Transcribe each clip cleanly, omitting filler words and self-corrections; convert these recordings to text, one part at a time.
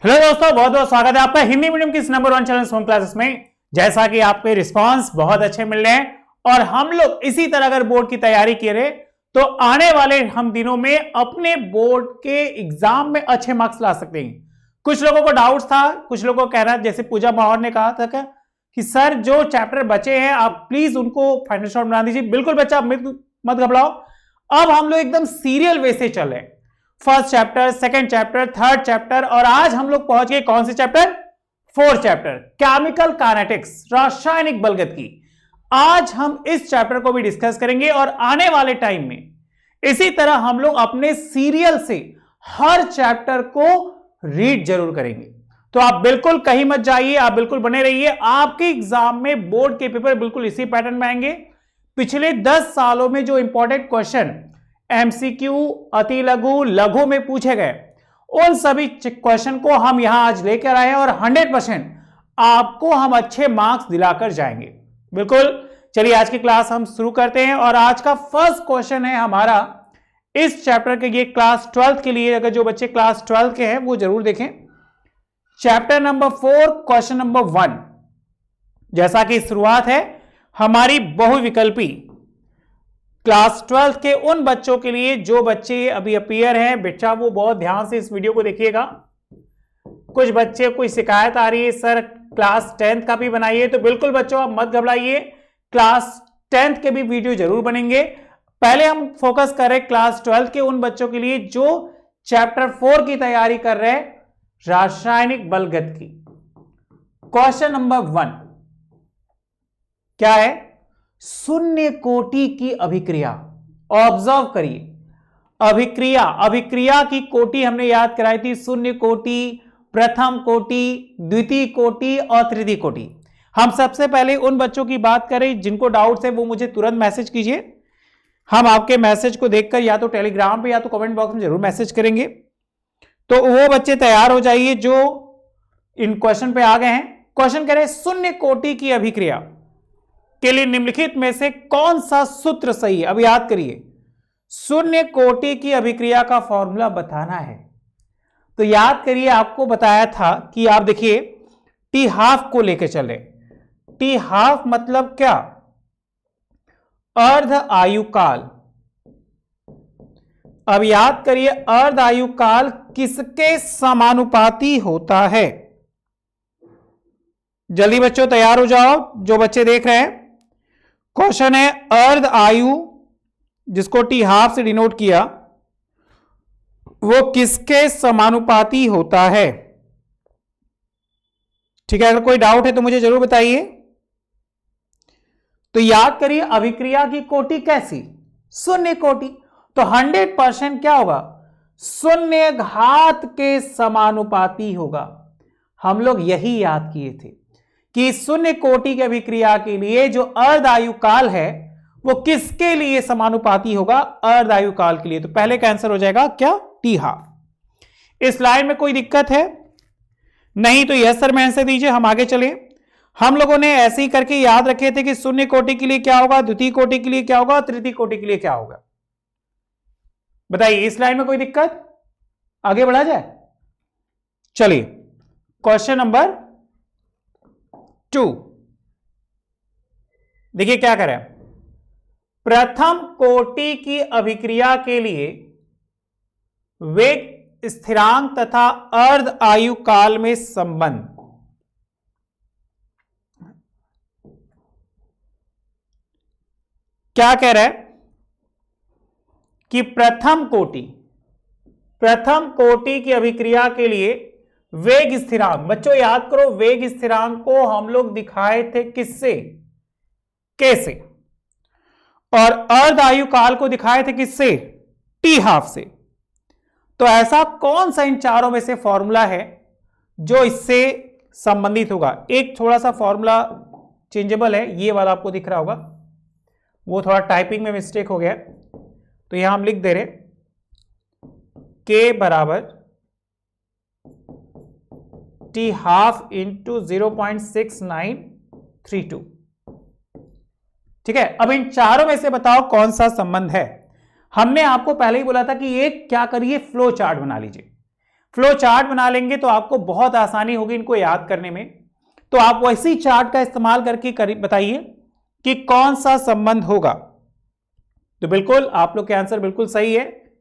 Hello दोस्तों, बहुत बहुत स्वागत है आपका हिंदी मीडियम की इस नंबर 1 चैनल होम क्लासेस में। जैसा कि आपके रिस्पांस बहुत अच्छे मिल रहे हैं और हम लोग इसी तरह अगर बोर्ड की तैयारी करें तो आने वाले हम दिनों में अपने बोर्ड के एग्जाम में अच्छे मार्क्स ला सकते हैं। कुछ लोगों को डाउट्स था, कुछ लोगों को कहना, जैसे पूजा माहौर ने कहा था कि सर जो चैप्टर बचे हैं आप प्लीज उनको फाइनल शॉट बना दीजिए। बिल्कुल बच्चा मत घबराओ, अब हम लोग एकदम सीरियल वे से चल रहे हैं। First chapter, second chapter, third chapter और आज हम लोग पहुंच गए कौन से chapter? Fourth chapter, chemical kinetics, रासायनिक बलगति। आज हम इस चैप्टर को भी डिस्कस करेंगे और आने वाले टाइम में इसी तरह हम लोग अपने सीरियल से हर चैप्टर को रीड जरूर करेंगे। तो आप बिल्कुल कहीं मत जाइए, आप बिल्कुल बने रहिए। आपके एग्जाम में बोर्ड के पेपर बिल्कुल इसी पैटर्न में आएंगे। पिछले 10 सालों में जो इंपॉर्टेंट क्वेश्चन एमसीक्यू, अति लघु, लघु में पूछे गए, उन सभी क्वेश्चन को हम यहां आज लेकर आए हैं और 100% आपको हम अच्छे मार्क्स दिलाकर जाएंगे। बिल्कुल, चलिए आज की क्लास हम शुरू करते हैं और आज का फर्स्ट क्वेश्चन है हमारा इस चैप्टर के, ये क्लास 12 के लिए। अगर जो बच्चे क्लास 12 के हैं वो जरूर देखें। Chapter number 4, question number 1। जैसा कि शुरुआत है हमारी बहुविकल्पी क्लास 12 के उन बच्चों के लिए जो बच्चे अभी अपीयर हैं, बेटा वो बहुत ध्यान से इस वीडियो को देखिएगा। कुछ बच्चे कोई शिकायत आ रही है सर क्लास 10 का भी बनाइए, तो बिल्कुल बच्चों आप मत घबराइए, क्लास 10 के भी वीडियो जरूर बनेंगे। पहले हम फोकस कर रहे हैं क्लास 12 के उन बच्चों के लिए जो चैप्टर 4 की तैयारी कर रहे हैं, रासायनिक बलगति की। क्वेश्चन नंबर 1 क्या है? शून्य कोटि की अभिक्रिया। ऑब्जर्व करिए, अभिक्रिया की कोटि हमने याद कराई थी, शून्य कोटि, प्रथम कोटि, द्वितीय कोटि और तृतीय कोटि। हम सबसे पहले उन बच्चों की बात करें जिनको डाउट्स है वो मुझे तुरंत मैसेज कीजिए। हम आपके मैसेज को देखकर या तो टेलीग्राम पे या तो कमेंट बॉक्स में जरूर मैसेज करेंगे। तो वो बच्चे तैयार हो जाइए जो इन क्वेश्चन पे आ गए हैं। क्वेश्चन करें शून्य कोटि की अभिक्रिया के लिए निम्नलिखित में से कौन सा सूत्र सही है? अब याद करिए, शून्य कोटि की अभिक्रिया का फॉर्मूला बताना है। तो याद करिए, आपको बताया था कि आप देखिए टी हाफ को लेकर चले। टी हाफ मतलब क्या? अर्ध आयु काल। अब याद करिए, अर्ध आयु काल किसके समानुपाती होता है? जल्दी बच्चों तैयार हो जाओ, जो बच्चे देख रहे हैं। क्वेश्चन है अर्ध आयु, जिसको टी हाफ से डिनोट किया, वो किसके समानुपाती होता है? ठीक है, अगर कोई डाउट है तो मुझे जरूर बताइए। तो याद करिए, अभिक्रिया की कोटि कैसी? शून्य कोटि। तो 100% क्या होगा? शून्य घात के समानुपाती होगा। हम लोग यही याद किए थे कि शून्य कोटि की अभिक्रिया के लिए जो अर्ध आयु काल है वो किसके लिए समानुपाती होगा? अर्ध आयु काल के लिए। तो पहले का आंसर हो जाएगा क्या? T half. इस लाइन में कोई दिक्कत है? नहीं तो यस सर में आंसर दीजिए, हम आगे चले। हम लोगों ने ऐसे ही करके याद रखे थे कि शून्य कोटि के लिए क्या होगा, द्वितीय कोटि के लिए क्या होगा, तृतीय कोटि के लिए क्या होगा। बताइए, इस लाइन में कोई दिक्कत? आगे बढ़ा जाए, चलिए। क्वेश्चन नंबर 2 देखिए क्या करें। प्रथम कोटि की अभिक्रिया के लिए वेग स्थिरांक तथा अर्ध आयु काल में संबंध। क्या कह रहा है कि प्रथम कोटि की अभिक्रिया के लिए वेग स्थिरांक। बच्चों याद करो, वेग स्थिरांक को हम लोग दिखाए थे किससे? कैसे? और अर्ध आयु काल को दिखाए थे किससे? टी हाफ से। तो ऐसा कौन सा इन चारों में से फॉर्मूला है जो इससे संबंधित होगा? एक थोड़ा सा फॉर्मूला चेंजेबल है, ये वाला आपको दिख रहा होगा, वो थोड़ा टाइपिंग में मिस्टेक हो गया, तो यहां हम लिख दे रहे के बराबर टी हाफ इंटू 0.6932। ठीक है, अब इन चारों में से बताओ कौन सा संबंध है? हमने आपको पहले ही बोला था कि एक क्या करिए, फ्लो चार्ट बना लीजिए। फ्लो चार्ट बना लेंगे तो आपको बहुत आसानी होगी इनको याद करने में। तो आप वैसी चार्ट का इस्तेमाल करके बताइए कि कौन सा संबंध होगा। तो बिल्कुल आप लोग के आंसर बिल्कुल सही है,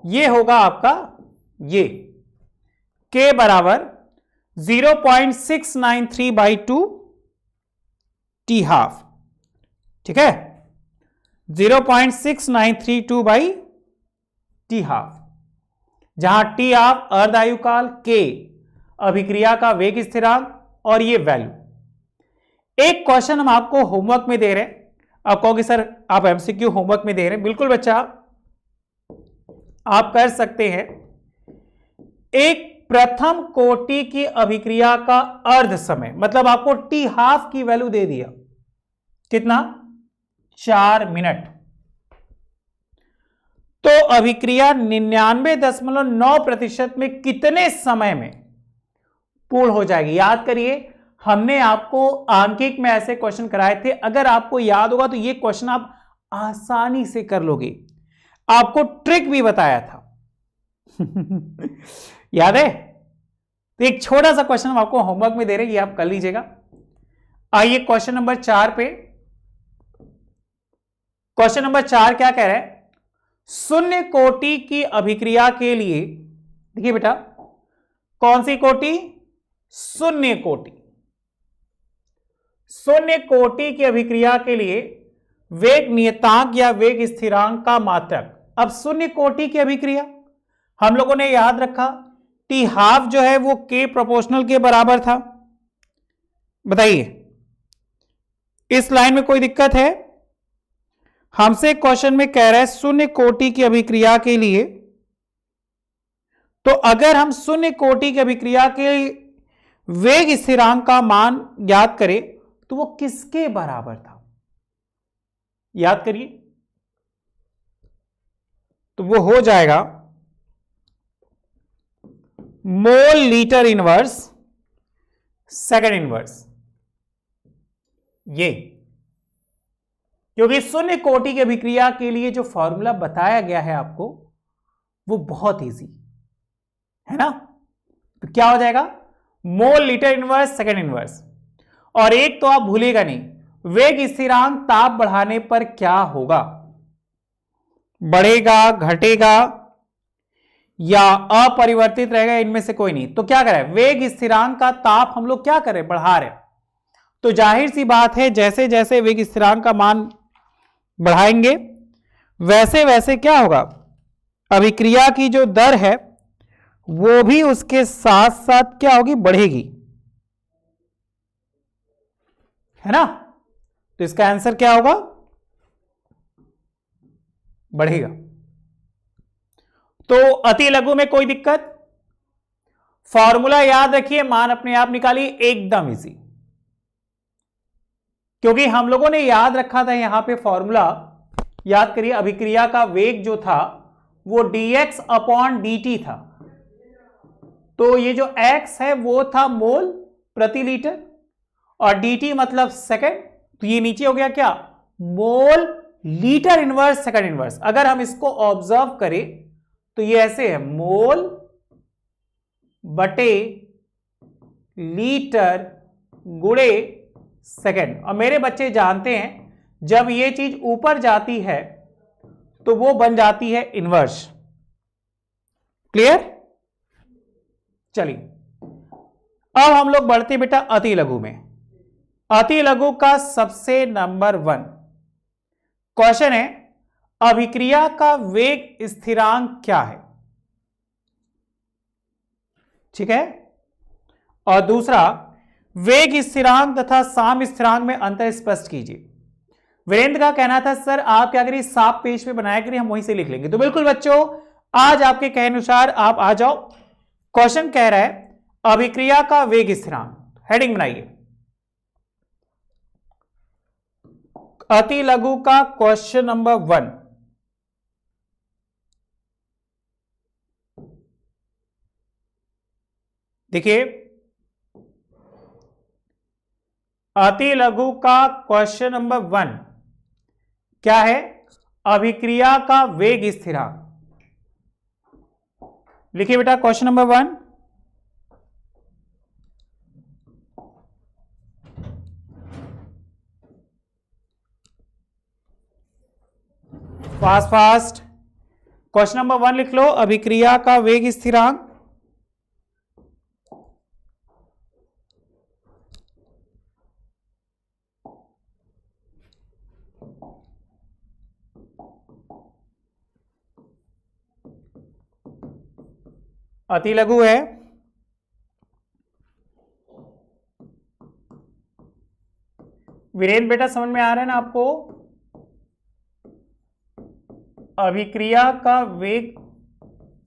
ये होगा आपका ये k बराबर 0.693/2 t हाफ, ठीक है, 0.6932/t हाफ, जहां t हाफ अर्ध आयुकाल, k अभिक्रिया का वेग स्थिरांक और ये वैल्यू। एक क्वेश्चन हम आपको होमवर्क में दे रहे हैं। आप कहोगे सर आप एमसीक्यू होमवर्क में दे रहे हैं, बिल्कुल बच्चा आप कर सकते हैं। एक प्रथम कोटि की अभिक्रिया का अर्ध समय, मतलब आपको टी हाफ की वैल्यू दे दिया, कितना 4 मिनट। तो अभिक्रिया 99.9% में कितने समय में पूर्ण हो जाएगी। याद करिए हमने आपको आंकिक में ऐसे क्वेश्चन कराए थे, अगर आपको याद होगा तो ये क्वेश्चन आप आसानी से कर लोगे। आपको ट्रिक भी बताया था याद है। तो एक छोटा सा क्वेश्चन हम आपको होमवर्क में दे रहे हैं, ये आप कर लीजिएगा। आइए क्वेश्चन नंबर 4 पे। क्वेश्चन नंबर 4 क्या कह रहा है, शून्य कोटि की अभिक्रिया के लिए, देखिए बेटा कौन सी कोटि, शून्य कोटि। शून्य कोटि की अभिक्रिया के लिए वेग नियतांक या वेग स्थिरांक का मात्रक। अब शून्य कोटि की अभिक्रिया हम लोगों ने याद रखा टी हाफ जो है वो k प्रोपोर्शनल के बराबर था। बताइए इस लाइन में कोई दिक्कत है। हमसे क्वेश्चन में कह रहा है शून्य कोटि की अभिक्रिया के लिए, तो अगर हम शून्य कोटि की अभिक्रिया के वेग स्थिरांक का मान याद करें तो वो किसके बराबर था, याद करिए। तो वो हो जाएगा mole litre inverse second inverse, ये क्योंकि शून्य कोटि की अभिक्रिया के लिए जो फॉर्मूला बताया गया है आपको वो बहुत इजी है ना। तो क्या हो जाएगा, mole litre inverse second inverse. और एक तो आप भूलेगा नहीं, वेग स्थिरांक ताप बढ़ाने पर क्या होगा, बढ़ेगा घटेगा या अपरिवर्तित रहेगा, इनमें से कोई नहीं। तो क्या करें, वेग स्थिरांक का ताप हम लोग क्या करें, बढ़ा रहे। तो जाहिर सी बात है जैसे जैसे वेग स्थिरांक का मान बढ़ाएंगे वैसे वैसे क्या होगा, अभिक्रिया की जो दर है वो भी उसके साथ साथ क्या होगी, बढ़ेगी, है ना। तो इसका आंसर क्या होगा, बढ़ेगा। तो अति लघु में कोई दिक्कत, फॉर्मूला याद रखिए, मान अपने आप निकालिए, एकदम इजी। क्योंकि हम लोगों ने याद रखा था यहां पे फॉर्मूला, याद करिए अभिक्रिया का वेग जो था वो dx/dt था। तो ये जो x है वो था मोल प्रति लीटर और dt मतलब सेकंड, तो ये नीचे हो गया क्या, mole litre inverse second inverse. अगर हम इसको ऑब्जर्व करें तो ये ऐसे है, मोल बटे लीटर गुणे सेकंड। और मेरे बच्चे जानते हैं जब ये चीज ऊपर जाती है तो वो बन जाती है इनवर्स। क्लियर, चलिए अब हम लोग बढ़ते बेटा अति लघु में। अति लघु का सबसे नंबर 1 क्वेश्चन है, अभिक्रिया का वेग स्थिरांक क्या है, ठीक है। और दूसरा, वेग स्थिरांक तथा साम्य स्थिरांक में अंतर स्पष्ट कीजिए। वीरेंद्र का कहना था सर आप क्या करिए, साफ पेज पे बनाया करिए, हम वहीं से लिख लेंगे। तो बिल्कुल बच्चों आज आपके कहने अनुसार आप आ जाओ। क्वेश्चन कह रहा है अभिक्रिया का वेग स्थिरांक, हेडिंग बनाइए, अति लघु का क्वेश्चन नंबर 1। देखिए अति लघु का क्वेश्चन नंबर 1 क्या है, अभिक्रिया का वेग स्थिरांक। लिखिए बेटा question number 1। Fast fast question number 1 लिख लो। अभिक्रिया का वेग स्थिरांक। अति लघु है। वीरेंद्र बेटा समझ में आ रहा है ना आपको? अभिक्रिया का वेग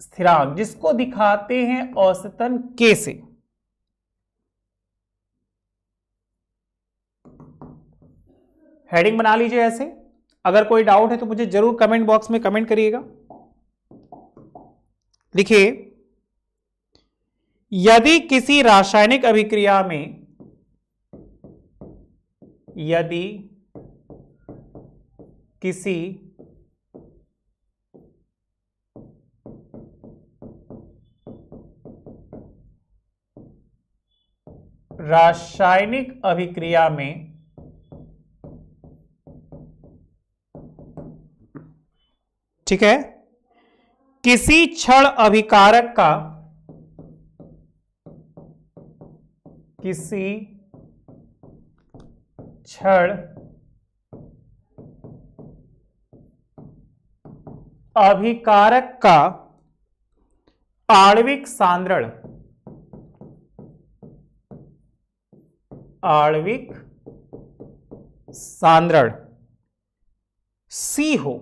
स्थिरांक जिसको दिखाते हैं औसतन k से। हेडिंग बना लीजिए ऐसे। अगर कोई डाउट है तो मुझे जरूर कमेंट बॉक्स में कमेंट करिएगा। लिखिए, यदि किसी रासायनिक अभिक्रिया में यदि किसी रासायनिक अभिक्रिया में ठीक है, किसी क्षण अभिकारक का किसी क्षण अभिकारक का आणविक सांद्रण C हो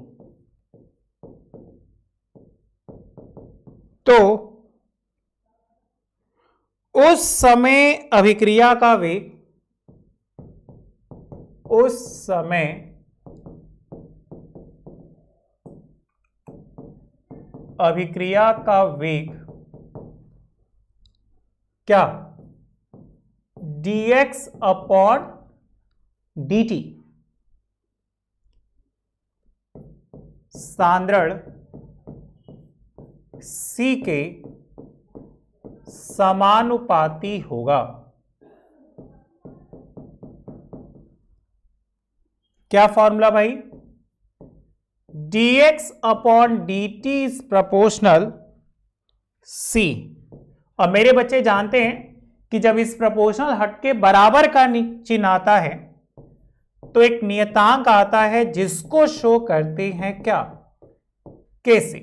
तो उस समय अभिक्रिया का वेग क्या dx अपॉन dt सांद्रण C के समानुपाती होगा। क्या फॉर्मूला भाई? dx upon dt is proportional C। और मेरे बच्चे जानते हैं कि जब इस प्रोपोर्शनल हट के बराबर का चिन्ह आता है तो एक नियतांक आता है जिसको शो करते हैं क्या? k से।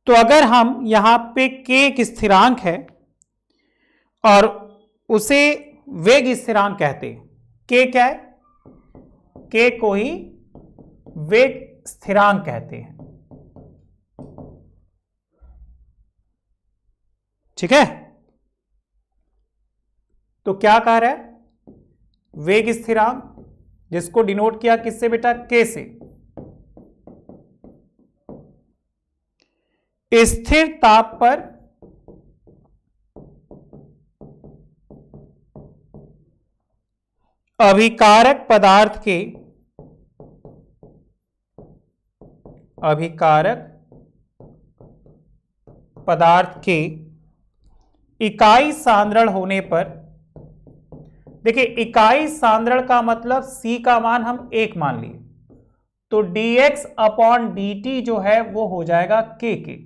तो अगर हम यहां पे k एक स्थिरांक है और उसे वेग स्थिरांक कहते हैं। k क्या है? k को ही वेग स्थिरांक कहते हैं। ठीक है, तो क्या कह रहा है? वेग स्थिरांक जिसको डिनोट किया किससे बेटा? k से। स्थिर ताप पर अभिकारक पदार्थ के इकाई सांद्रण होने पर, देखिए इकाई सांद्रण का मतलब C का मान हम 1 मान लिए तो dx अपॉन dt जो है वो हो जाएगा k के।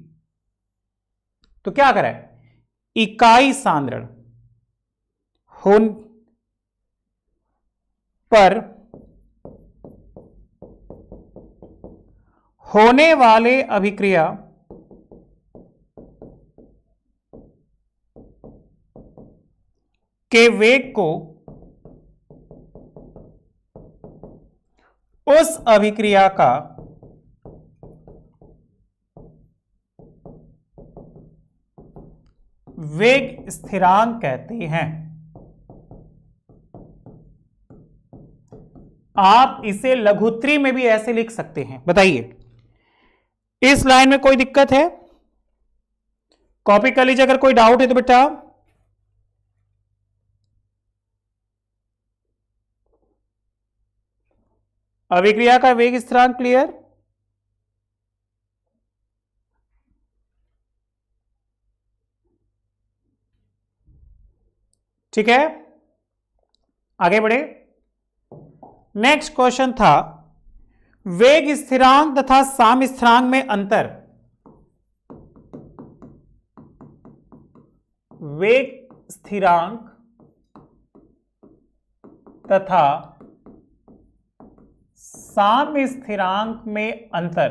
तो क्या करें? इकाई सांद्रण पर होने वाले अभिक्रिया के वेग को उस अभिक्रिया का वेग स्थिरांक कहते हैं। आप इसे लघुत्री में भी ऐसे लिख सकते हैं। बताइए, इस लाइन में कोई दिक्कत है? कॉपी कर लीजिए। अगर कोई डाउट है तो बेटा अभिक्रिया का वेग स्थिरांक क्लियर? ठीक है, आगे बढ़े। नेक्स्ट क्वेश्चन था वेग स्थिरांक तथा साम स्थिरांक में अंतर। वेग स्थिरांक तथा साम स्थिरांक में अंतर।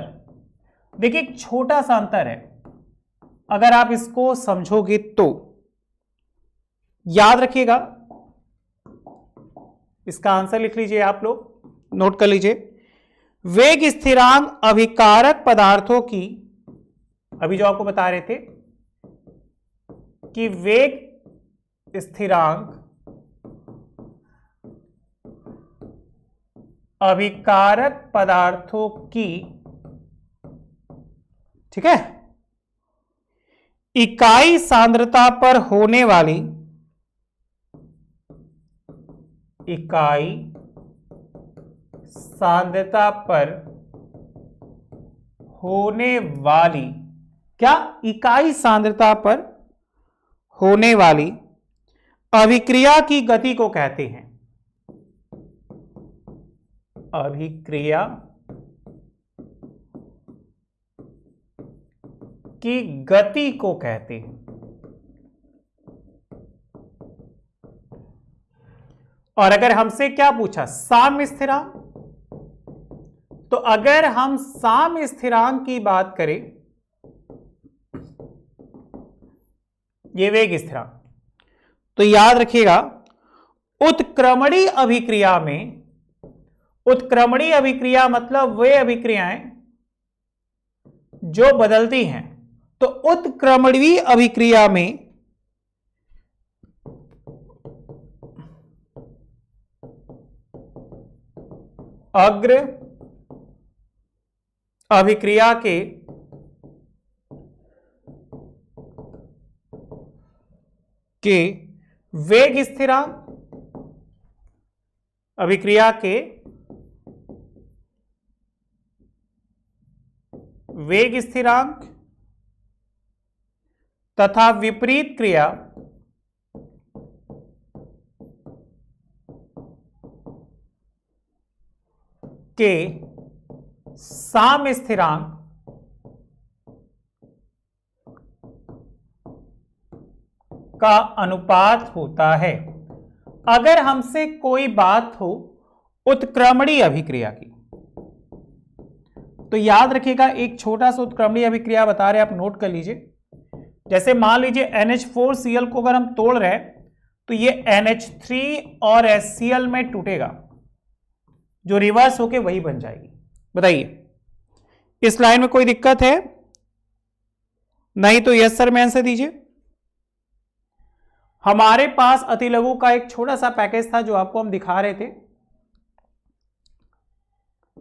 देखिए एक छोटा सा अंतर है, अगर आप इसको समझोगे तो याद रखिएगा। इसका आंसर लिख लीजिए, आप लोग नोट कर लीजिए। वेग स्थिरांक अभिकारक पदार्थों की, अभी जो आपको बता रहे थे कि वेग स्थिरांक अभिकारक पदार्थों की, ठीक है, इकाई सांद्रता पर होने वाली, इकाई सांद्रता पर होने वाली, क्या, इकाई सांद्रता पर होने वाली अभिक्रिया की गति को कहते हैं। अभिक्रिया की गति को कहते हैं। और अगर हमसे क्या पूछा, साम्य स्थिरांक, तो अगर हम साम्य स्थिरांक की बात करें, ये वेग स्थिरांक, तो याद रखिएगा उत्क्रमणीय अभिक्रिया में, उत्क्रमणीय अभिक्रिया मतलब वे अभिक्रियाएं जो बदलती हैं, तो उत्क्रमणीय अभिक्रिया में अग्र अभिक्रिया के वेग स्थिरांक, अभिक्रिया के वेग स्थिरांक तथा विपरीत क्रिया के साम्य स्थिरांक का अनुपात होता है। अगर हमसे कोई बात हो उत्क्रमणीय अभिक्रिया की, तो याद रखिएगा एक छोटा सा उत्क्रमणीय अभिक्रिया बता रहे हैं, आप नोट कर लीजिए। जैसे मान लीजिए NH4Cl को अगर हम तोड़ रहे हैं तो ये NH3 और HCl में टूटेगा, जो रिवर्स होके वही बन जाएगी। बताइए इस लाइन में कोई दिक्कत है? नहीं तो यस सर में आंसर दीजिए। हमारे पास अतिलघु का एक छोटा सा पैकेज था जो आपको हम दिखा रहे थे।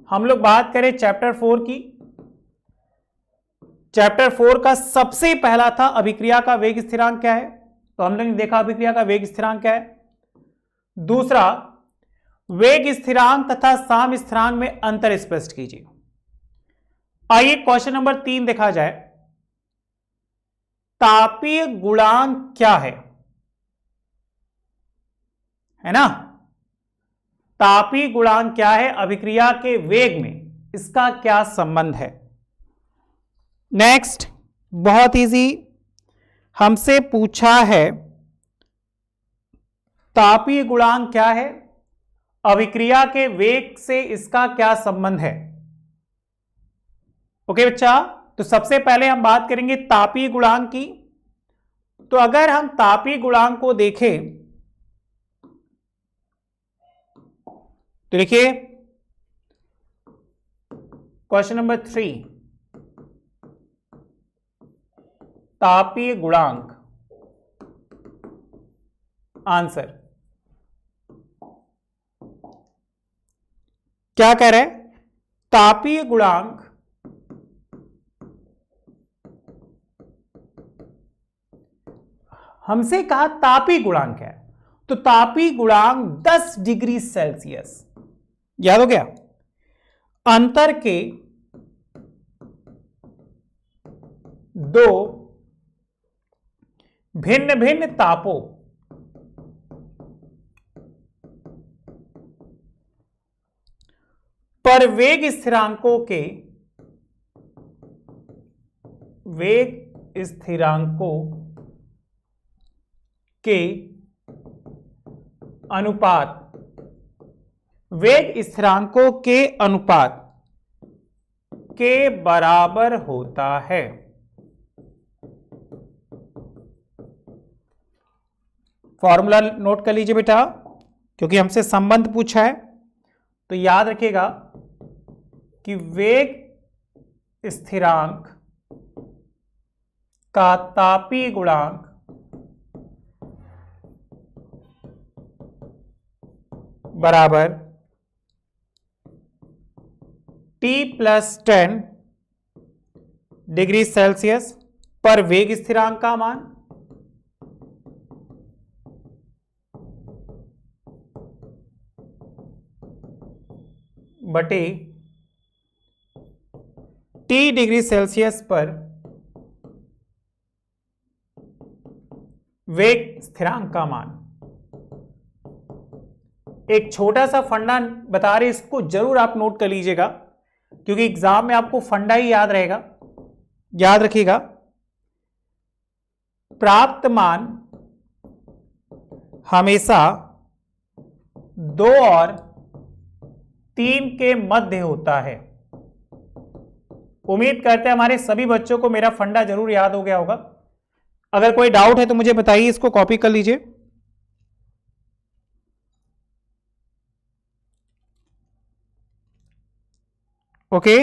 हम लोग बात करें चैप्टर 4 की। चैप्टर 4 का सबसे पहला था अभिक्रिया का वेग स्थिरांक क्या है, तो हम लोग ने देखा अभिक्रिया का वेग स्थिरांक क्या है। दूसरा, वेग स्थिरांक तथा साम्य स्थिरांक में अंतर स्पष्ट कीजिए। आइए क्वेश्चन नंबर 3 देखा जाए। तापीय गुणांक क्या है ना? तापीय गुणांक क्या है, अभिक्रिया के वेग में इसका क्या संबंध है। नेक्स्ट, बहुत इजी, हमसे पूछा है तापीय गुणांक क्या है, अभिक्रिया के वेग से इसका क्या संबंध है। ओके बच्चा, तो सबसे पहले हम बात करेंगे तापीय गुणांक की। तो अगर हम तापीय गुणांक को देखें तो देखिए क्वेश्चन नंबर 3, तापीय गुणांक, आंसर क्या कह रहे हैं? तापीय गुणांक हमसे कहा तापीय गुणांक है, तो तापीय गुणांक 10 डिग्री सेल्सियस, याद हो गया। अंतर के दो भिन्न भिन्न तापों पर वेग स्थिरांकों के अनुपात, वेग स्थिरांकों के अनुपात के बराबर होता है। फॉर्मूला नोट कर लीजिए बेटा, क्योंकि हमसे संबंध पूछा है। तो याद रखिएगा कि वेग स्थिरांक का तापीय गुणांक बराबर T + 10 डिग्री सेल्सियस पर वेग स्थिरांक का मान बटे T डिग्री सेल्सियस पर वेग स्थिरांक का मान। एक छोटा सा फंडा बता रहे, इसको जरूर आप नोट कर लीजिएगा, क्योंकि एग्जाम में आपको फंडा ही याद रहेगा। याद रखिएगा, प्राप्त मान हमेशा 2 और 3 के मध्य होता है। उम्मीद करते हैं हमारे सभी बच्चों को मेरा फंडा जरूर याद हो गया होगा। अगर कोई डाउट है तो मुझे बताइए, इसको कॉपी कर लीजिए। ओके,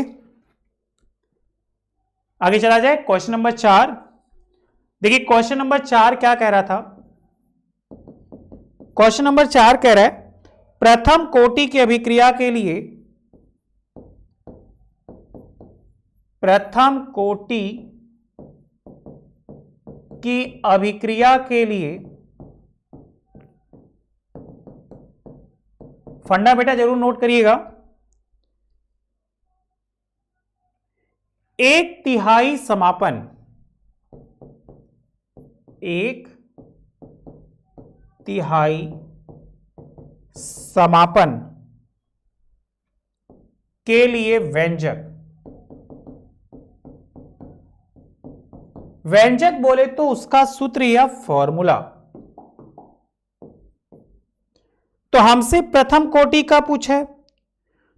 आगे चला जाए। क्वेश्चन नंबर 4 देखिए, क्वेश्चन नंबर 4 क्या कह रहा था? क्वेश्चन नंबर 4 कह रहा है, प्रथम कोटि की अभिक्रिया के लिए, प्रथम कोटि की अभिक्रिया के लिए फंडा बेटा जरूर नोट करिएगा। 1/3 समापन, 1/3 समापन के लिए व्यंजक, व्यंजक बोले तो उसका सूत्र या फॉर्मूला। तो हमसे प्रथम कोटि का पूछा है,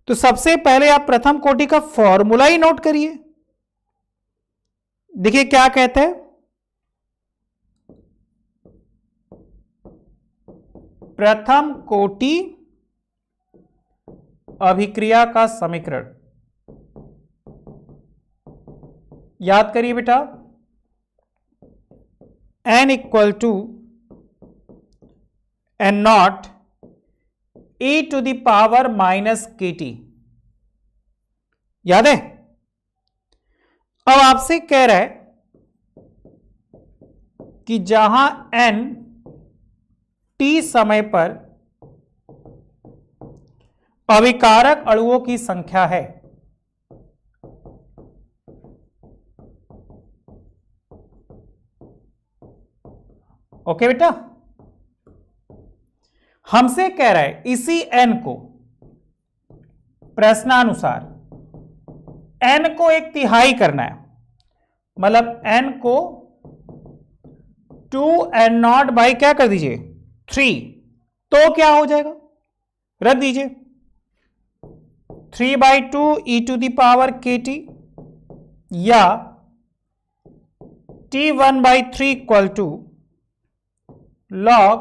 तो सबसे पहले आप प्रथम कोटि का फॉर्मूला ही नोट करिए। देखिए क्या कहते हैं, प्रथम कोटि अभिक्रिया का समीकरण। याद करिए बेटा, n = n0 e⁻ kT। याद है? अब आपसे कह रहा है कि जहां n t समय पर अभिकारक अणुओं की संख्या है, ओके बेटा, हमसे कह रहा है इसी n को प्रश्नानुसार n को 1/3 करना है। मतलब n को 2n0 बाई क्या कर दीजिए 3, तो क्या हो जाएगा, रख दीजिए 3/2 e⁻kT या T1/3 = log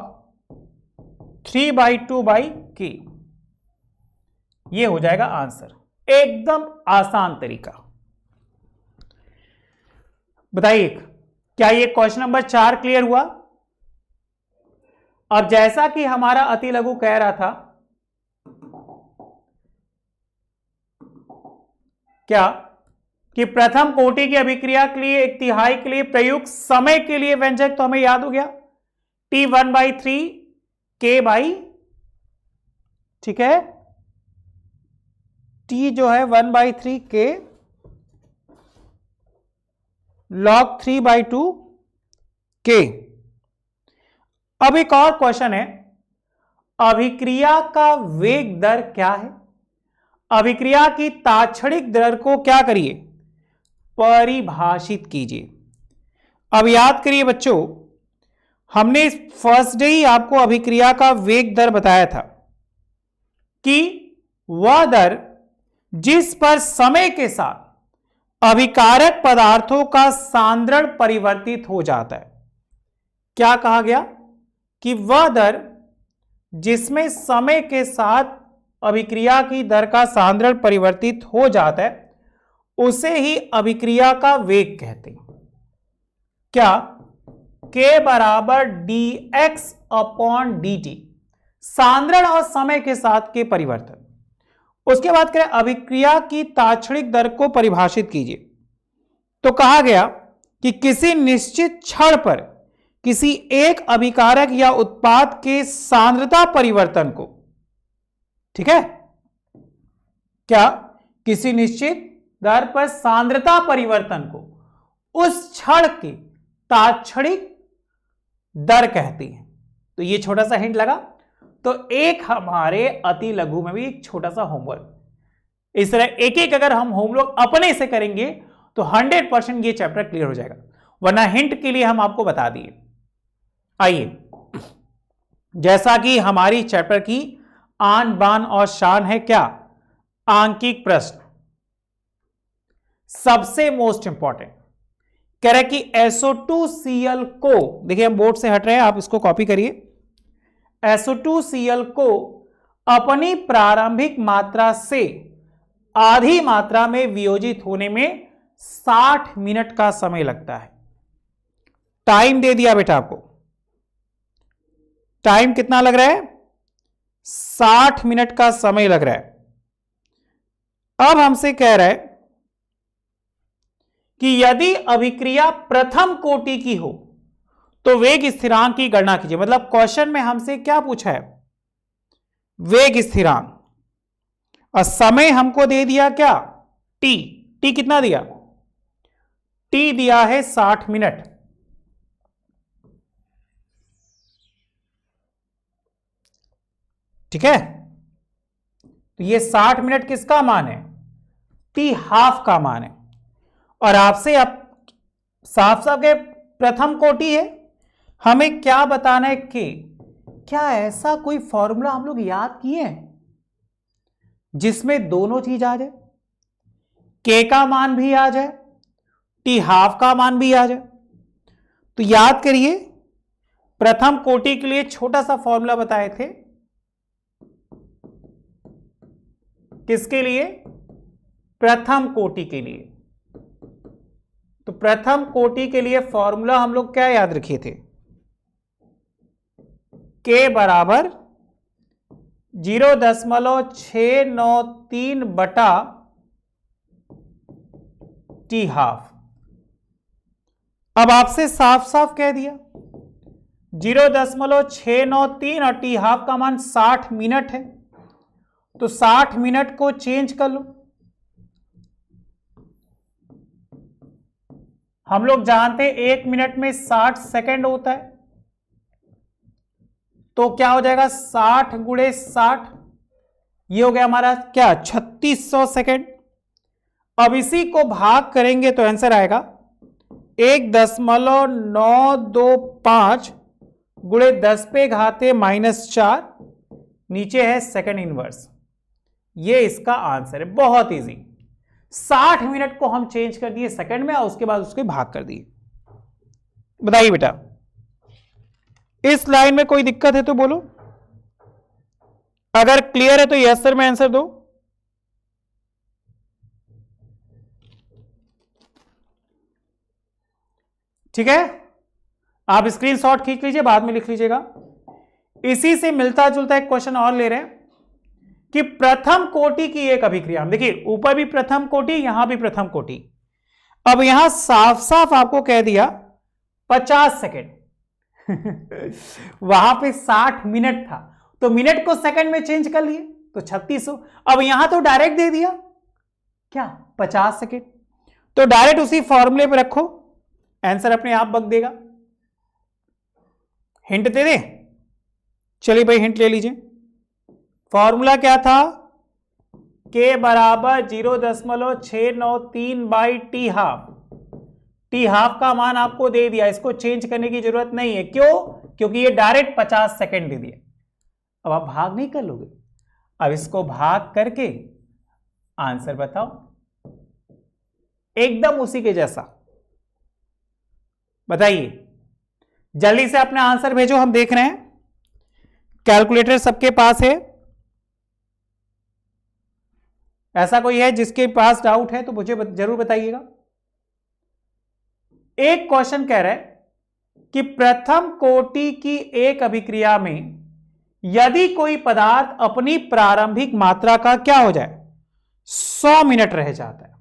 3/2/k। ये हो जाएगा आंसर। एकदम आसान तरीका। बताइए, क्या ये क्वेश्चन नंबर 4 क्लियर हुआ? अब जैसा कि हमारा अति लघु कह रहा था, क्या कि प्रथम कोटि की अभिक्रिया के लिए 1/3 के लिए प्रयुक्त समय के लिए व्यंजक तो हमें याद हो गया, T1/3 k/, ठीक है, T जो है 1/3 k log 3/2 k। अब एक और क्वेश्चन है, अभिक्रिया का वेग दर क्या है? अभिक्रिया की तात्क्षणिक दर को क्या करिए, परिभाषित कीजिए। अब याद करिए बच्चों, हमने फर्स्ट डे ही आपको अभिक्रिया का वेग दर बताया था कि वह दर जिस पर समय के साथ अभिकारक पदार्थों का सांद्रण परिवर्तित हो जाता है। क्या कहा गया कि वह दर जिसमें समय के साथ अभिक्रिया की दर का सांद्रण परिवर्तित हो जाता है उसे ही अभिक्रिया का वेग कहते हैं। क्या, K बराबर dx अपॉन dt, सांद्रण और समय के साथ के परिवर्तन। उसके बाद करें अभिक्रिया की तात्क्षणिक दर को परिभाषित कीजिए। तो कहा गया कि किसी निश्चित क्षण पर किसी एक अभिकारक या उत्पाद के सांद्रता परिवर्तन को, ठीक है, क्या, किसी निश्चित दर पर सांद्रता परिवर्तन को उस क्षण की तात्क्षणिक दर कहती है। तो ये छोटा सा हिंट लगा। तो एक हमारे अति लघु में भी एक छोटा सा होमवर्क, इस तरह एक एक अगर हम होमवर्क अपने से करेंगे तो 100% ये चैप्टर क्लियर हो जाएगा, वरना हिंट के लिए हम आपको बता दिए। आइए, जैसा कि हमारी चैप्टर की आन बान और शान है, क्या, आंकिक प्रश्न। सबसे मोस्ट इंपॉर्टेंट कह रहा है कि SO2Cl को, देखिए हम बोर्ड से हट रहे हैं, आप इसको कॉपी करिए। SO2Cl को अपनी प्रारंभिक मात्रा से आधी मात्रा में वियोजित होने में 60 मिनट का समय लगता है। टाइम दे दिया बेटा आपको, टाइम कितना लग रहा है, 60 मिनट का समय लग रहा है। अब हमसे कह रहा है कि यदि अभिक्रिया प्रथम कोटि की हो तो वेग स्थिरांक की गणना कीजिए। मतलब क्वेश्चन में हमसे क्या पूछा है, वेग स्थिरांक, और समय हमको दे दिया क्या, टी। टी कितना दिया, टी दिया है 60 मिनट। ठीक है, तो ये 60 मिनट किसका मान है, टी हाफ का मान है। और आपसे अब साफ साफ के प्रथम कोटि है, हमें क्या बताना है कि क्या ऐसा कोई फॉर्मूला हम लोग याद किए हैं जिसमें दोनों चीज आ जाए, के का मान भी आ जाए, टी हाफ का मान भी आ जाए। तो याद करिए, प्रथम कोटि के लिए छोटा सा फॉर्मूला बताए थे, किसके लिए, प्रथम कोटि के लिए। तो प्रथम कोटि के लिए फॉर्मूला हम लोग क्या याद रखे थे, के बराबर 0.693 बटा टी हाफ। अब आपसे साफ साफ कह दिया 0.693 और टी हाफ का मान 60 मिनट है, तो 60 मिनट को चेंज कर लो। हम लोग जानते हैं 1 मिनट में 60 सेकंड होता है, तो क्या हो जाएगा 60 गुणे 60, ये हो गया हमारा क्या, 3600 सेकंड। अब इसी को भाग करेंगे तो आंसर आएगा 1.925 गुणे 10 पे घाते -4, नीचे है सेकंड इनवर्स। ये इसका आंसर है, बहुत इजी। 60 मिनट को हम चेंज कर दिए सेकंड में और उसके बाद उसके भाग कर दिए। बताइए बेटा, इस लाइन में कोई दिक्कत है तो बोलो, अगर क्लियर है तो यस सर में आंसर दो। ठीक है, आप स्क्रीनशॉट खींच लीजिए, बाद में लिख लीजिएगा। इसी से मिलता जुलता एक क्वेश्चन और ले रहे हैं कि प्रथम कोटि की एक अभिक्रिया, देखिए ऊपर भी प्रथम कोटि, यहां भी प्रथम कोटि। अब यहां साफ साफ आपको कह दिया 50 सेकेंड वहां पे 60 मिनट था, तो मिनट को सेकंड में चेंज कर लिए तो 3600। अब यहां तो डायरेक्ट दे दिया क्या, 50 सेकेंड, तो डायरेक्ट उसी फॉर्मूले पे रखो, आंसर अपने आप बक देगा। हिंट दे दे, चलिए भाई हिंट ले लीजिए। फॉर्मूला क्या था, के बराबर 0.693 by T half. T half का मान आपको दे दिया, इसको चेंज करने की जरूरत नहीं है। क्यों? क्योंकि ये डायरेक्ट 50 सेकेंड दे दिया। अब आप भाग नहीं कर लोगे, अब इसको भाग करके आंसर बताओ, एकदम उसी के जैसा। बताइए, जल्दी से अपना आंसर भेजो, हम देख रहे हैं। कैलकुलेटर सबके पास है? ऐसा कोई है जिसके पास डाउट है तो मुझे जरूर बताइएगा। एक क्वेश्चन कह रहा है कि प्रथम कोटि की एक अभिक्रिया में यदि कोई पदार्थ अपनी प्रारंभिक मात्रा का क्या हो जाए, 100 मिनट रह जाता है,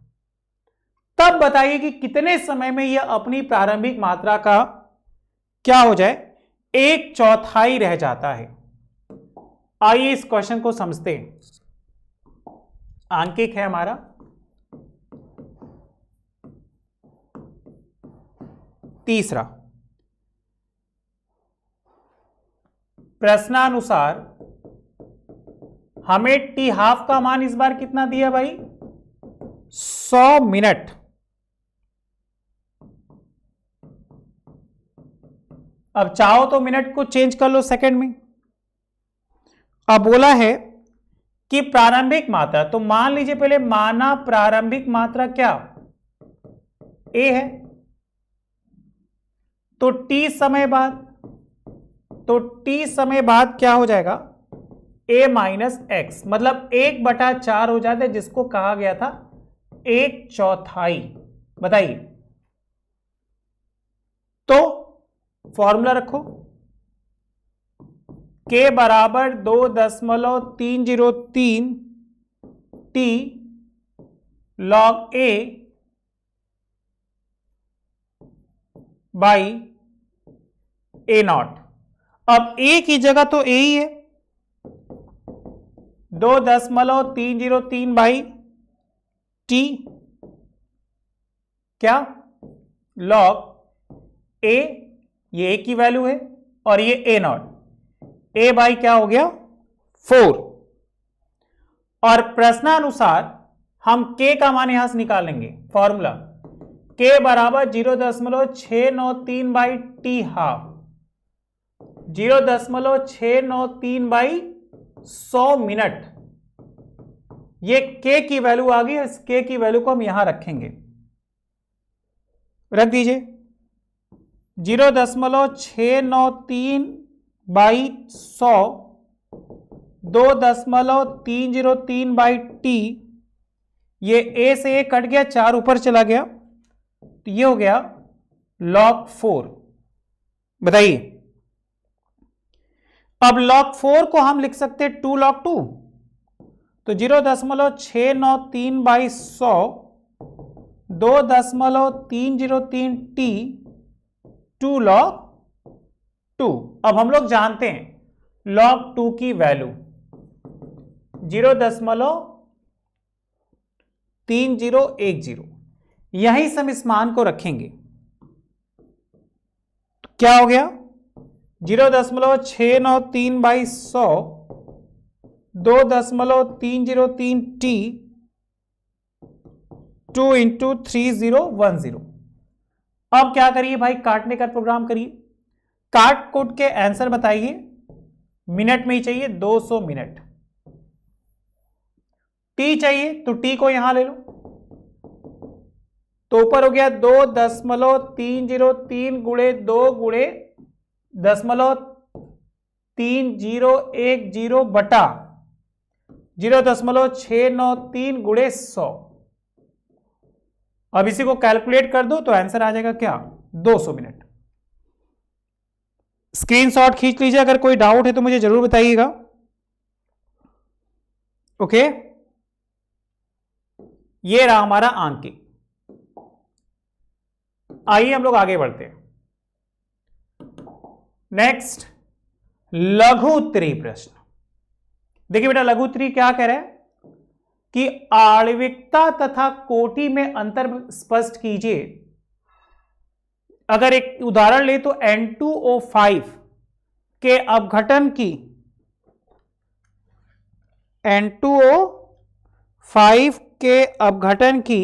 तब बताइए कि कितने समय में यह अपनी प्रारंभिक मात्रा का क्या हो जाए, 1/4 रह जाता है। आइए इस क्वेश्चन को समझते हैं। आंकिक है हमारा। तीसरा, प्रश्नानुसार हमें टी हाफ का मान इस बार कितना दिया भाई, 100 मिनट। अब चाहो तो मिनट को चेंज कर लो सेकंड में। अब बोला है कि प्रारंभिक मात्रा, तो मान लीजिए पहले माना प्रारंभिक मात्रा क्या ए है, तो टी समय बाद, तो टी समय बाद क्या हो जाएगा, a माइनस एक्स, मतलब 1/4 हो जाता है, जिसको कहा गया था 1/4। बताइए, तो फॉर्मूला रखो, के बराबर 2.303 T log A by A not. अब ए की जगह तो ए ही है, 2.303 बाई टी क्या लॉग ए, ये ए की वैल्यू है और ये ए नॉट, ए बाई क्या हो गया 4। और प्रश्नानुसार हम के का मान यहां से निकालेंगे, फॉर्मूला के बराबर 0.693 by T half, 0.693 by 100 minute. ये के की वैल्यू आ गई, इस के की वैल्यू को हम यहां रखेंगे, रख दीजिए 0.693 बाई 100, 2.303 बाई टी, ये ए से ए कट गया, 4 ऊपर चला गया, तो ये हो गया log 4। बताइए, अब log 4 को हम लिख सकते हैं 2 log 2, तो 0.693 बाई 100, 2.303 टी 2 log 2। अब हम लोग जानते हैं log 2 की वैल्यू 0.3010, यहीं से हम इस मान को रखेंगे, तो क्या हो गया 0.693 बाई 100, 2.303 टी 2 इंटू 3010। अब क्या करिए भाई, काटने का प्रोग्राम करिए, काट कोट के आंसर बताइए, मिनट में ही चाहिए 200 मिनट। टी चाहिए तो टी को यहां ले लो, तो ऊपर हो गया 2.303 गुणे 2 गुणे 0.3010 बटा 0.693 गुणे 100। अब इसी को कैलकुलेट कर दो तो आंसर आ जाएगा क्या, 200 मिनट। स्क्रीनशॉट खींच लीजिए, अगर कोई डाउट है तो मुझे जरूर बताइएगा। ओके, ये रहा हमारा आंकिक। आइए हम लोग आगे बढ़ते हैं। नेक्स्ट, लघु उत्तरी प्रश्न। देखिए बेटा, लघु उत्तरी क्या कह रहा है कि आणविकता तथा कोटि में अंतर स्पष्ट कीजिए। अगर एक उदाहरण ले तो N2O5 के अपघटन की, N2O 5 के अपघटन की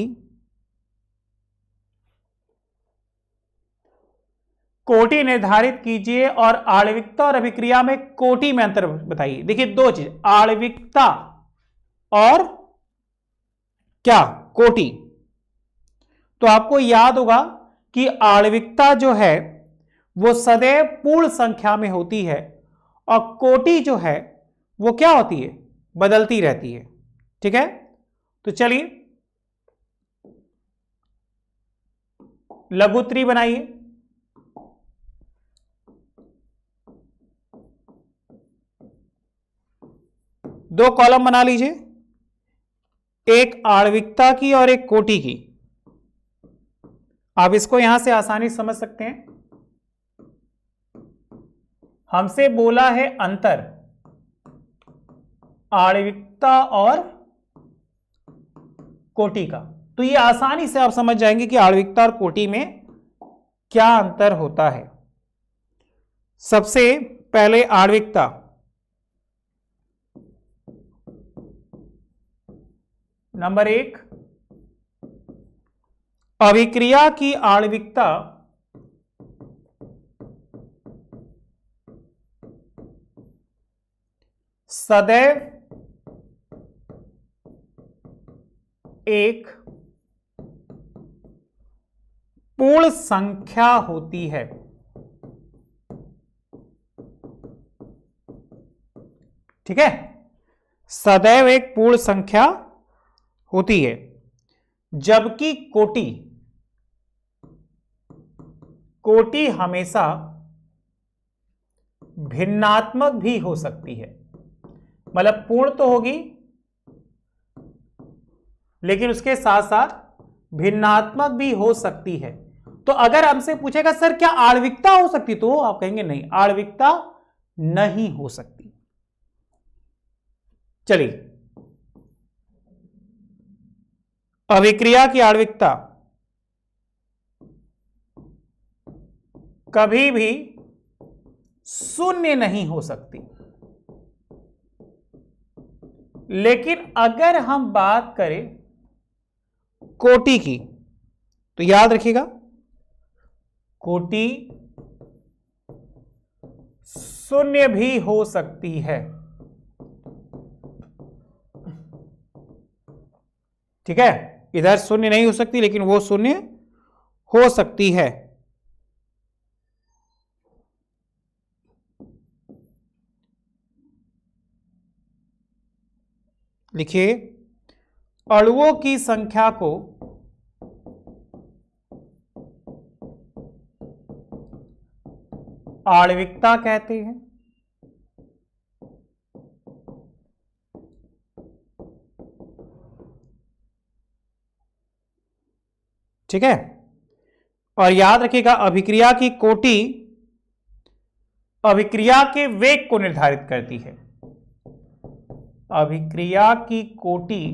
कोटि निर्धारित कीजिए और आणविकता और अभिक्रिया में कोटि में अंतर बताइए। देखिए दो चीज, आणविकता और क्या, कोटि। तो आपको याद होगा कि आणविकता जो है वो सदैव पूर्ण संख्या में होती है और कोटि जो है वो क्या होती है, बदलती रहती है। ठीक है, तो चलिए लघुत्री बनाइए। दो कॉलम बना लीजिए, एक आणविकता की और एक कोटि की। आप इसको यहां से आसानी से समझ सकते हैं। हमसे बोला है अंतर आणविकता और कोटि का, तो ये आसानी से आप समझ जाएंगे कि आणविकता और कोटि में क्या अंतर होता है। सबसे पहले आणविकता। नंबर 1, अभिक्रिया की आणविकता सदैव एक पूर्ण संख्या होती है। ठीक है, सदैव एक पूर्ण संख्या होती है, जबकि कोटि हमेशा भिन्नात्मक भी हो सकती है। मतलब पूर्ण तो होगी लेकिन उसके साथ साथ भिन्नात्मक भी हो सकती है। तो अगर हमसे पूछेगा सर क्या आणविकता हो सकती, तो आप कहेंगे नहीं, आणविकता नहीं हो सकती। चलिए, अभिक्रिया की आणविकता कभी भी शून्य नहीं हो सकती। लेकिन अगर हम बात करें कोटि की, तो याद रखिएगा कोटि शून्य भी हो सकती है। ठीक है, इधर शून्य नहीं हो सकती लेकिन वो शून्य हो सकती है। लिखिए, अणुओं की संख्या को आणविकता कहते हैं। ठीक है, और याद रखिएगा अभिक्रिया की कोटि अभिक्रिया के वेग को निर्धारित करती है। अभिक्रिया की कोटि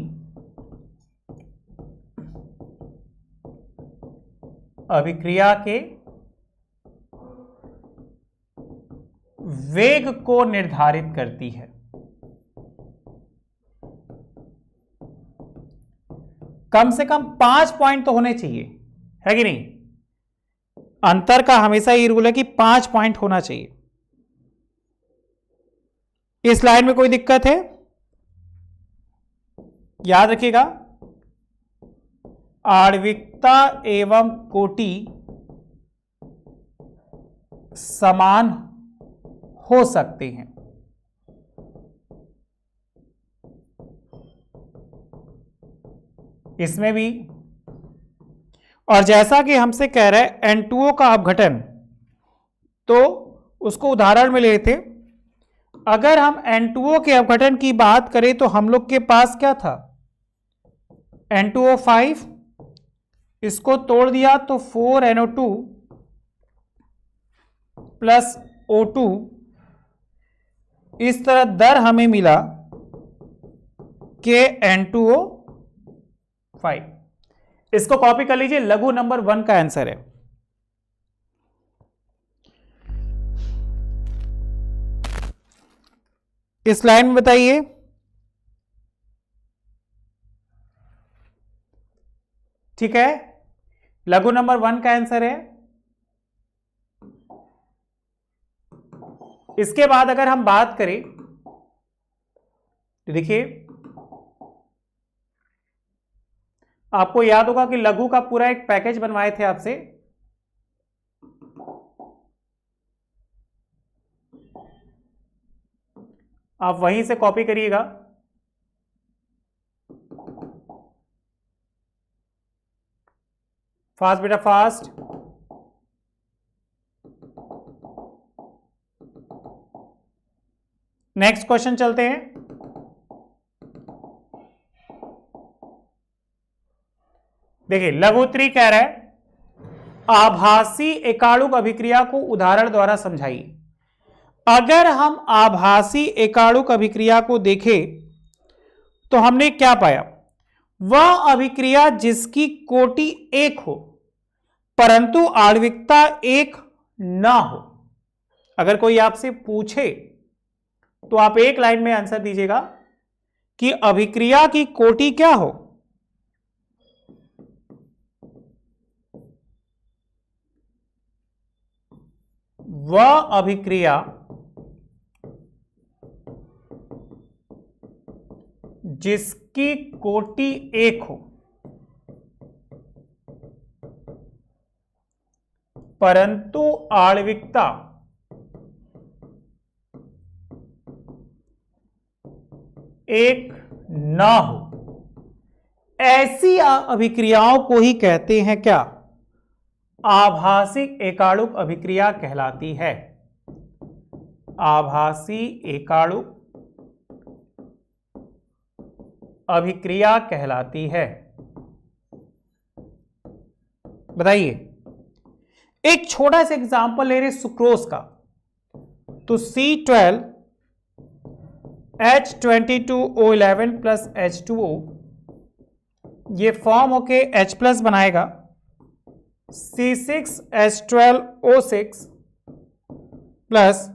अभिक्रिया के वेग को निर्धारित करती है। कम से कम 5 पॉइंट तो होने चाहिए, है कि नहीं। अंतर का हमेशा ये रूल है कि 5 पॉइंट होना चाहिए। इस लाइन में कोई दिक्कत है, याद रखिएगा आणविकता एवं कोटि समान हो सकते हैं। इसमें भी, और जैसा कि हमसे कह रहा है N2O का अपघटन, तो उसको उदाहरण में लेते। अगर हम N2O के अपघटन की बात करें तो हम लोग के पास क्या था, N2O5, इसको तोड़ दिया तो 4NO2 प्लस O2, इस तरह दर हमें मिला के N2O5। इसको कॉपी कर लीजिए, लघु नंबर 1 का आंसर है। इस लाइन में बताइए ठीक है, लघु नंबर 1 का आंसर है। इसके बाद अगर हम बात करें तो देखिए, आपको याद होगा कि लघु का पूरा एक पैकेज बनवाए थे आपसे। आप वहीं से कॉपी करिएगा। फास्ट बेटा फास्ट। नेक्स्ट क्वेश्चन चलते हैं। देखिए, लघु 3 कह रहा है आभासी एकाणुक अभिक्रिया को उदाहरण द्वारा समझाइए। अगर हम आभासी एकाणुक अभिक्रिया को देखें तो हमने क्या पाया, वह अभिक्रिया जिसकी कोटि 1 हो परंतु आणविकता 1 ना हो। अगर कोई आपसे पूछे तो आप एक लाइन में आंसर दीजिएगा कि अभिक्रिया की कोटि क्या हो। वह अभिक्रिया जिसकी कोटि 1 हो परंतु आणविकता 1 ना हो, ऐसी अभिक्रियाओं को ही कहते हैं क्या, आभासी एकाणुक अभिक्रिया कहलाती है। आभासी एकाणुक अभिक्रिया कहलाती है। बताइए, एक छोटा सा एग्जांपल ले रहे सुक्रोज का, तो C12 H22O11 प्लस H2O ये फॉर्म होके H प्लस बनाएगा, C6H12O6 प्लस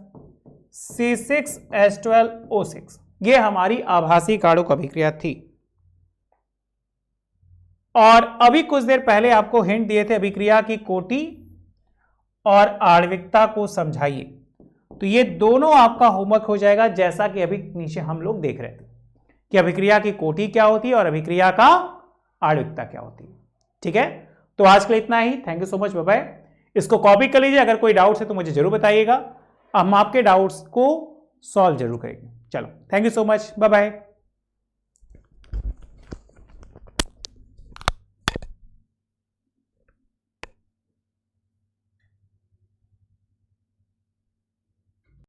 C6H12O6, ये हमारी आभासी एकाणुक अभिक्रिया थी। और अभी कुछ देर पहले आपको हिंट दिए थे अभिक्रिया की कोटि और आणविकता को समझाइए, तो ये दोनों आपका होमवर्क हो जाएगा, जैसा कि अभी नीचे हम लोग देख रहे थे कि अभिक्रिया की कोटि क्या होती है और अभिक्रिया का आणविकता क्या होती है। ठीक है, तो आज के लिए इतना ही। Thank you so much, bye bye. इसको कॉपी कर लीजिए, अगर कोई डाउट्स है तो मुझे जरूर बताइएगा, हम आपके डाउट्स को सॉल्व जरूर करेंगे। चलो, thank you so much, bye bye.